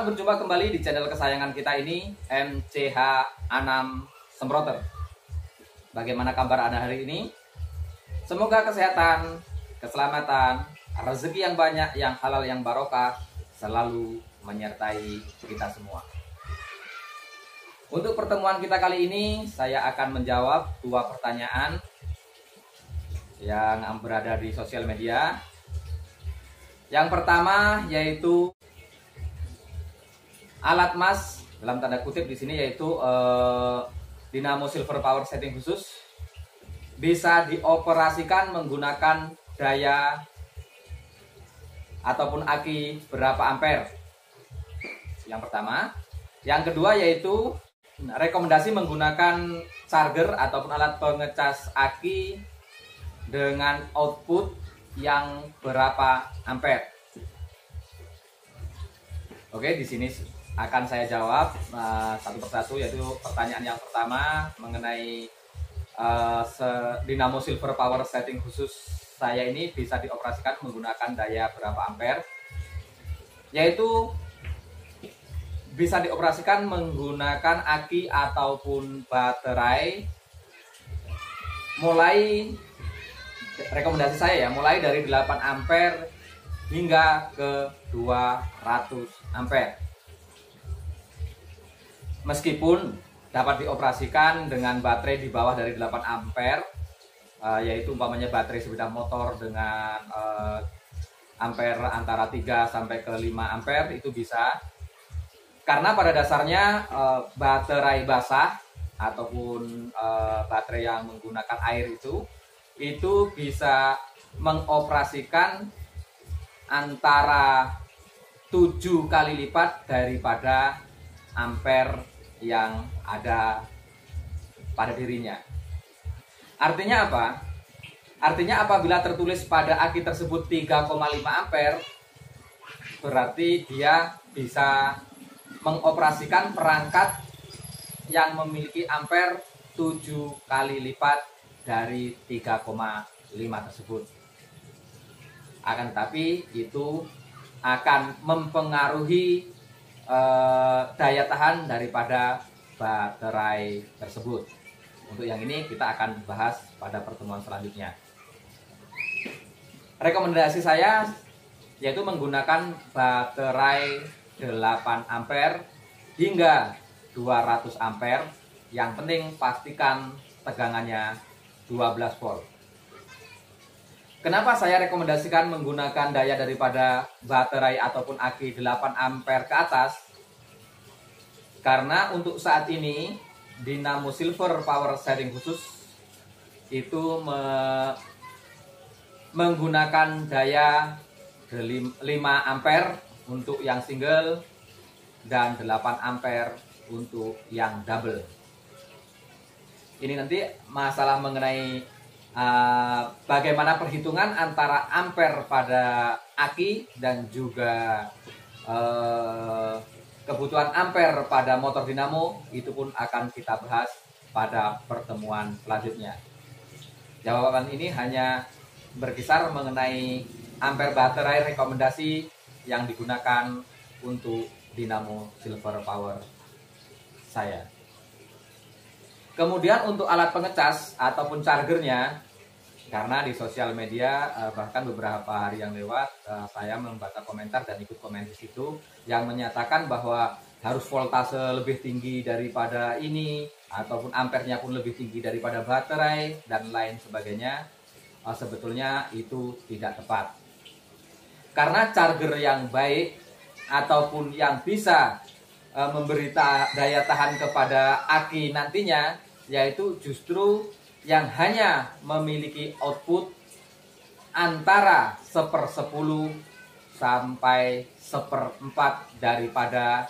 Selamat berjumpa kembali di channel kesayangan kita ini, MCH Anam Semproter. Bagaimana kabar Anda hari ini? Semoga kesehatan, keselamatan, rezeki yang banyak, yang halal, yang barokah selalu menyertai kita semua. Untuk pertemuan kita kali ini, saya akan menjawab 2 pertanyaan yang berada di sosial media. Yang pertama yaitu alat emas dalam tanda kutip di sini, yaitu Dynamo Silver Power setting khusus bisa dioperasikan menggunakan daya ataupun aki berapa ampere. Yang pertama. Yang kedua yaitu rekomendasi menggunakan charger ataupun alat pengecas aki dengan output yang berapa ampere. Oke, di sini akan saya jawab satu persatu, yaitu pertanyaan yang pertama mengenai Dynamo Silver Power setting khusus saya ini bisa dioperasikan menggunakan daya berapa ampere, yaitu bisa dioperasikan menggunakan aki ataupun baterai mulai, rekomendasi saya ya, mulai dari 8 ampere hingga ke 200 ampere. Meskipun dapat dioperasikan dengan baterai di bawah dari 8 ampere, yaitu umpamanya baterai sepeda motor dengan ampere antara 3 sampai ke 5 ampere itu bisa. Karena pada dasarnya baterai basah ataupun baterai yang menggunakan air itu bisa mengoperasikan antara 7 kali lipat daripada ampere yang ada pada dirinya. Artinya apa? Artinya apabila tertulis pada aki tersebut 3,5 ampere, berarti dia bisa mengoperasikan perangkat yang memiliki ampere 7 kali lipat dari 3,5 tersebut. Akan tetapi itu akan mempengaruhi daya tahan daripada baterai tersebut. Untuk yang ini kita akan bahas pada pertemuan selanjutnya. Rekomendasi saya yaitu menggunakan baterai 8 ampere hingga 200 ampere. Yang penting pastikan tegangannya 12 volt. Kenapa saya rekomendasikan menggunakan daya daripada baterai ataupun aki 8 ampere ke atas? Karena untuk saat ini Dynamo Silver Power setting khusus itu menggunakan daya 5 ampere untuk yang single dan 8 ampere untuk yang double. Ini nanti masalah mengenai bagaimana perhitungan antara ampere pada aki dan juga kebutuhan ampere pada motor dinamo, itu pun akan kita bahas pada pertemuan selanjutnya. Jawaban ini hanya berkisar mengenai ampere baterai rekomendasi yang digunakan untuk Dynamo Silver Power saya. Kemudian untuk alat pengecas ataupun chargernya, karena di sosial media bahkan beberapa hari yang lewat saya membaca komentar dan ikut komen di situ yang menyatakan bahwa harus voltase lebih tinggi daripada ini ataupun ampernya pun lebih tinggi daripada baterai dan lain sebagainya. Sebetulnya itu tidak tepat. Karena charger yang baik ataupun yang bisa memberi daya tahan kepada aki nantinya, yaitu justru yang hanya memiliki output antara 1/10 sampai 1/4 daripada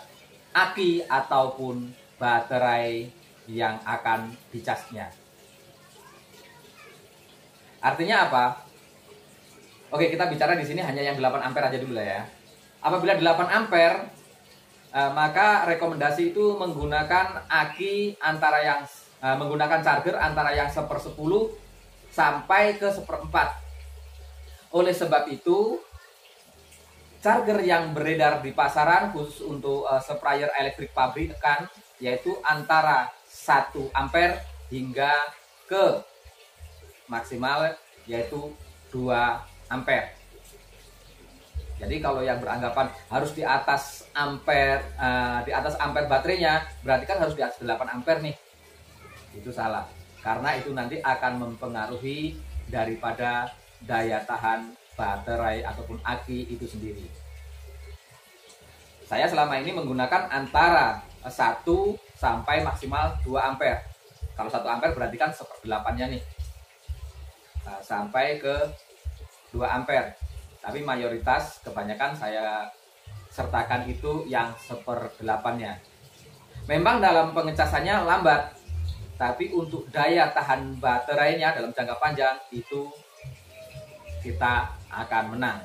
aki ataupun baterai yang akan dicasnya. Artinya apa? Oke, kita bicara di sini hanya yang 8 ampere aja dulu ya. Apabila 8 ampere, maka rekomendasi itu menggunakan aki antara yang menggunakan charger antara yang 1/10 sampai ke 1/4. Oleh sebab itu, charger yang beredar di pasaran khusus untuk sprayer elektrik pabrikan yaitu antara 1 ampere hingga ke maksimal yaitu 2 ampere. Jadi kalau yang beranggapan harus di atas ampere baterainya, berarti kan harus di atas 8 ampere nih. Itu salah. Karena itu nanti akan mempengaruhi daripada daya tahan baterai ataupun aki itu sendiri. Saya selama ini menggunakan antara 1 sampai maksimal 2 ampere. Kalau 1 ampere berarti kan 1/8-nya nih. Sampai ke 2 ampere. Tapi mayoritas kebanyakan saya sertakan itu yang 1/8-nya. Memang dalam pengecasannya lambat, tapi untuk daya tahan baterainya dalam jangka panjang itu kita akan menang.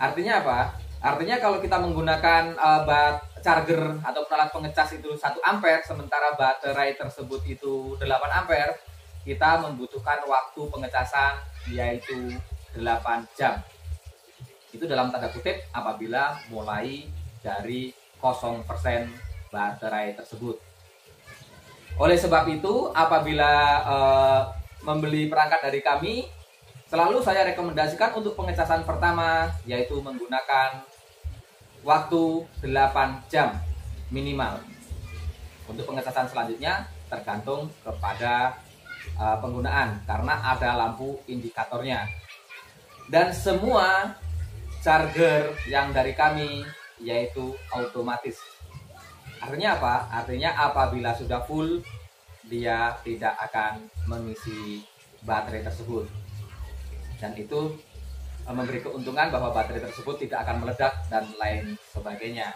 Artinya apa? Artinya kalau kita menggunakan charger atau alat pengecas itu 1 ampere, sementara baterai tersebut itu 8 ampere, kita membutuhkan waktu pengecasan yaitu 8 jam. Itu dalam tanda kutip apabila mulai dari 0% baterai tersebut. Oleh sebab itu, apabila membeli perangkat dari kami, selalu saya rekomendasikan untuk pengecasan pertama yaitu menggunakan waktu 8 jam minimal. Untuk pengecasan selanjutnya tergantung kepada penggunaan karena ada lampu indikatornya. Dan semua charger yang dari kami yaitu otomatis. Artinya apa? Artinya apabila sudah full dia tidak akan mengisi baterai tersebut. Dan itu memberi keuntungan bahwa baterai tersebut tidak akan meledak dan lain sebagainya.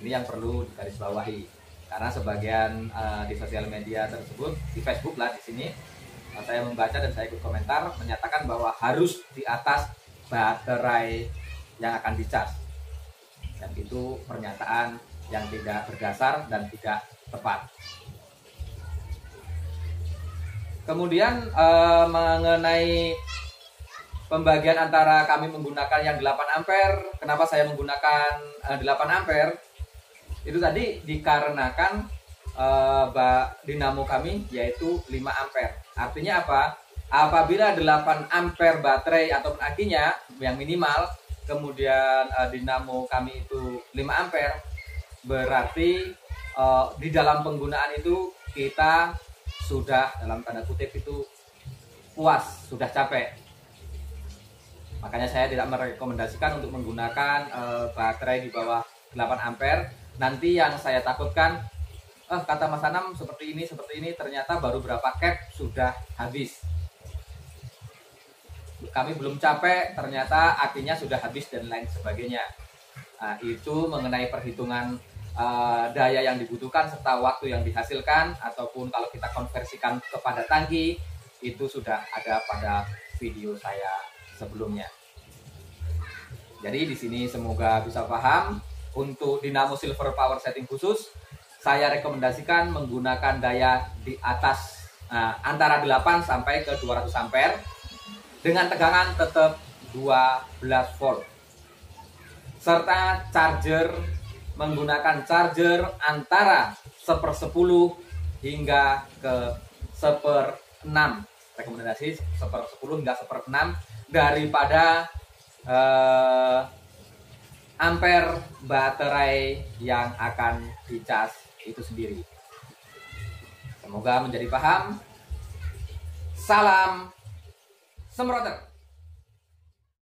Ini yang perlu digarisbawahi karena sebagian di sosial media tersebut, di Facebook lah di sini, saya membaca dan saya ikut komentar menyatakan bahwa harus di atas baterai yang akan dicas. Dan itu pernyataan yang tidak berdasar dan tidak tepat. Kemudian mengenai pembagian antara kami menggunakan yang 8 ampere, kenapa saya menggunakan 8 ampere? Itu tadi dikarenakan dinamo kami yaitu 5 ampere. Artinya apa? Apabila 8 ampere baterai ataupun akinya yang minimal, kemudian dinamo kami itu 5 ampere, berarti di dalam penggunaan itu kita sudah dalam tanda kutip itu puas, sudah capek. Makanya saya tidak merekomendasikan untuk menggunakan baterai di bawah 8 ampere. Nanti yang saya takutkan, kata Mas Anam seperti ini, ternyata baru berapa cap sudah habis. Kami belum capek, ternyata akinya sudah habis dan lain sebagainya. Nah, itu mengenai perhitungan daya yang dibutuhkan serta waktu yang dihasilkan, ataupun kalau kita konversikan kepada tangki, itu sudah ada pada video saya sebelumnya. Jadi di sini semoga bisa paham. Untuk dinamo silver power setting khusus, saya rekomendasikan menggunakan daya di atas antara 8 sampai ke 200 ampere dengan tegangan tetap 12 volt. Serta charger menggunakan charger antara 1/10 hingga ke 1/6. Rekomendasi 1/10 hingga 1/6 daripada ampere baterai yang akan dicas itu sendiri. Semoga menjadi paham. Salam semproter.